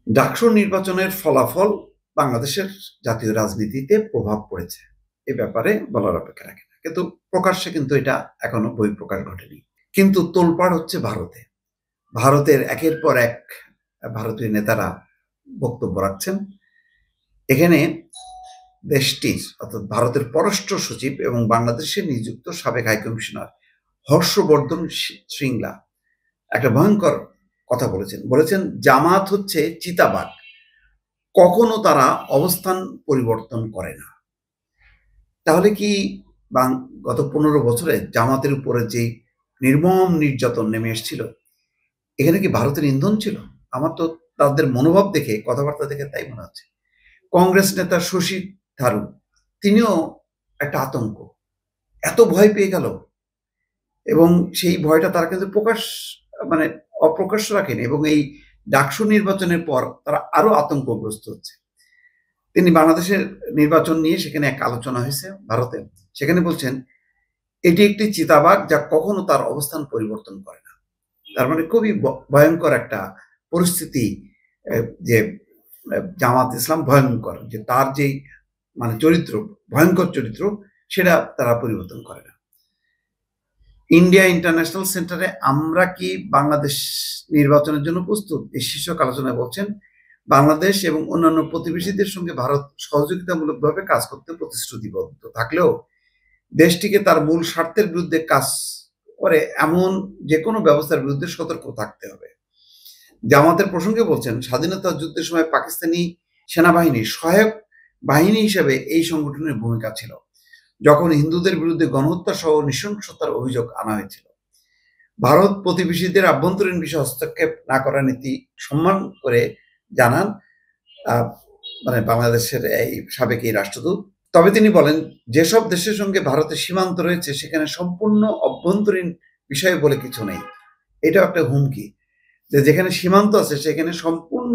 ডাকসু নির্বাচনের ফলাফল বাংলাদেশের জাতীয় রাজনীতিতে প্রভাব পড়েছে, এ ব্যাপারে বলার অপেক্ষা রাখে না। কিন্তু প্রকাশ্যে কিন্তু এটা এখনো বহিঃপ্রকাশ ঘটেনি। কিন্তু তোলপাড় হচ্ছে ভারতে। ভারতের একের পর এক ভারতীয় নেতারা বক্তব্য রাখছেন। এখানে দেশটির অর্থাৎ ভারতের পররাষ্ট্র সচিব এবং বাংলাদেশে নিযুক্ত সাবেক হাইকমিশনার হর্ষবর্ধন শ্রিংলা একটা ভয়ঙ্কর কথা বলেছেন জামাত হচ্ছে চিতাবাঘ, কখনো তারা অবস্থান পরিবর্তন করে না। তাহলে কি গত 15 বছরে জামাতের উপরে যে নির্মম নির্যাতন নেমে এসেছিল, এখানে কি ভারতের ইন্ধন ছিল? আমার তো তাদের মনোভাব দেখে, কথাবার্তা দেখে তাই মনে হচ্ছে। কংগ্রেস নেতা শশী থারুর, তিনিও একটা আতঙ্ক, এত ভয় পেয়ে গেল, এবং সেই ভয়টা তারা কিন্তু মানে অপ্রকাশ্য রাখেনি, এবং এই ডাকসু নির্বাচনের পর তারা আরো আতঙ্কগ্রস্ত হচ্ছে। তিনি বাংলাদেশের নির্বাচন নিয়ে সেখানে এক আলোচনা হয়েছে ভারতে, সেখানে বলছেন এটি একটি চিতাবাঘ যা কখনো তার অবস্থান পরিবর্তন করে না। তার মানে খুবই ভয়ঙ্কর একটা পরিস্থিতি, যে জামাত ইসলাম ভয়ঙ্কর, যে তার যে মানে চরিত্র, ভয়ঙ্কর চরিত্র, সেটা তারা পরিবর্তন করে না। ইন্ডিয়া ইন্টারন্যাশনাল সেন্টারে আমরা কি বাংলাদেশ নির্বাচনের জন্য প্রস্তুত, এই শীর্ষক আলোচনায় বলছেন বাংলাদেশ এবং অন্যান্য প্রতিবেশীদের সঙ্গে ভারত সহযোগিতামূলকভাবে কাজ করতে প্রতিশ্রুতিবদ্ধ থাকলেও দেশটিকে তার মূল স্বার্থের বিরুদ্ধে কাজ করে এমন যে কোনো ব্যবস্থার বিরুদ্ধে সতর্ক থাকতে হবে। জামাতের প্রসঙ্গে বলছেন স্বাধীনতা যুদ্ধের সময় পাকিস্তানি সেনাবাহিনীর সহায়ক বাহিনী হিসেবে এই সংগঠনের ভূমিকা ছিল, যখন হিন্দুদের বিরুদ্ধে গণহত্যা সহ নৃশংসতার অভিযোগ আনা হয়েছিল। ভারত প্রতিবেশীদের আভ্যন্তরীণ বিষয়ে হস্তক্ষেপ না করার নীতি সম্মান করে জানান মানে বাংলাদেশের এই সাবেক এই রাষ্ট্রদূত। তবে তিনি বলেন যেসব দেশের সঙ্গে ভারতের সীমান্ত রয়েছে সেখানে সম্পূর্ণ অভ্যন্তরীণ বিষয় বলে কিছু নেই। এটা একটা হুমকি, যে যেখানে সীমান্ত আছে সেখানে সম্পূর্ণ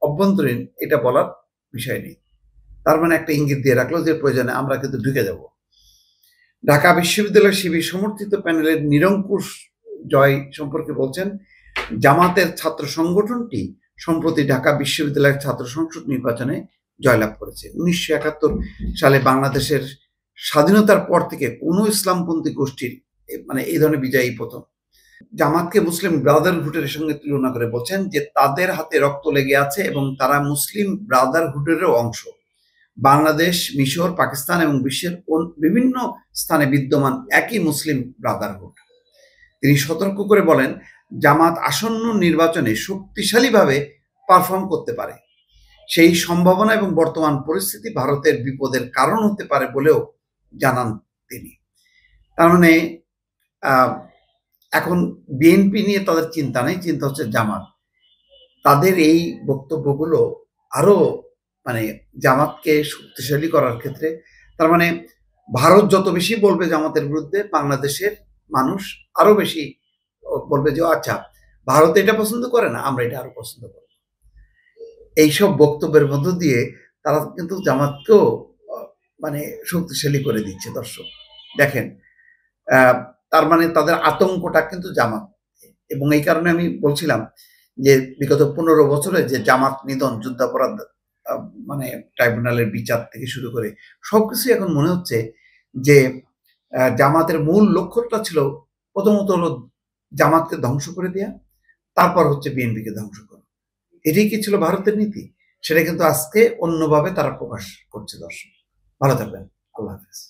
অভ্যন্তরীণ এটা বলার বিষয় নেই। তার মানে একটা ইঙ্গিত দিয়ে রাখলো যে প্রয়োজনে আমরা কিন্তু ঢুকে যাব। ঢাকা বিশ্ববিদ্যালয় শিবির সমর্থিত প্যানেলের নিরঙ্কুশ জয় সম্পর্কে বলছেন জামাতের ছাত্র সংগঠনটি সম্প্রতি ঢাকা বিশ্ববিদ্যালয়ের ছাত্র সংসদ নির্বাচনে জয়লাভ করেছে। 1971 সালে বাংলাদেশের স্বাধীনতার পর থেকে কোনো ইসলামপন্থী গোষ্ঠীর মানে এই ধরনের বিজয়ী প্রথম। জামাতকে মুসলিম ব্রাদারহুডের সঙ্গে তুলনা করে বলছেন যে তাদের হাতে রক্ত লেগে আছে এবং তারা মুসলিম ব্রাদারহুডেরও অংশ। বাংলাদেশ, মিশর, পাকিস্তান এবং বিশ্বের বিভিন্ন স্থানে বিদ্যমান একই মুসলিম ব্রাদারহুড। তিনি সতর্ক করে বলেন জামাত আসন্ন নির্বাচনে শক্তিশালীভাবে পারফর্ম করতে পারে, সেই সম্ভাবনা এবং বর্তমান পরিস্থিতি ভারতের বিপদের কারণ হতে পারে বলেও জানান তিনি। তার মানে এখন বিএনপি নিয়ে তাদের চিন্তা নেই, চিন্তা হচ্ছে জামাত। তাদের এই বক্তব্যগুলো আরো মানে জামাতকে শক্তিশালী করার ক্ষেত্রে, তার মানে ভারত যত বেশি বলবে জামাতের বিরুদ্ধে, বাংলাদেশের মানুষ আরো বেশি বলবে যে আচ্ছা ভারত এটা পছন্দ করে না, আমরা এটা আরো পছন্দ করি। এইসব বক্তব্যের মধ্য দিয়ে তারা কিন্তু জামাতকেও মানে শক্তিশালী করে দিচ্ছে। দর্শক দেখেন, তার মানে তাদের আতঙ্কটা কিন্তু জামাত, এবং এই কারণে আমি বলছিলাম যে বিগত 15 বছরে যে জামাত নিধন, যুদ্ধাপরাধ মানে ট্রাইব্যুনালের বিচার থেকে শুরু করে সবকিছু এখন মনে হচ্ছে যে জামাতের মূল লক্ষ্যটা ছিল প্রথমত হলো জামাতকে ধ্বংস করে দেয়া, তারপর হচ্ছে বিএনপিকে ধ্বংস করা। এটাই কি ছিল ভারতের নীতি? সেটা কিন্তু আজকে অন্যভাবে তারা প্রকাশ করছে। দর্শক ভালো থাকবেন, আল্লাহ হাফেজ।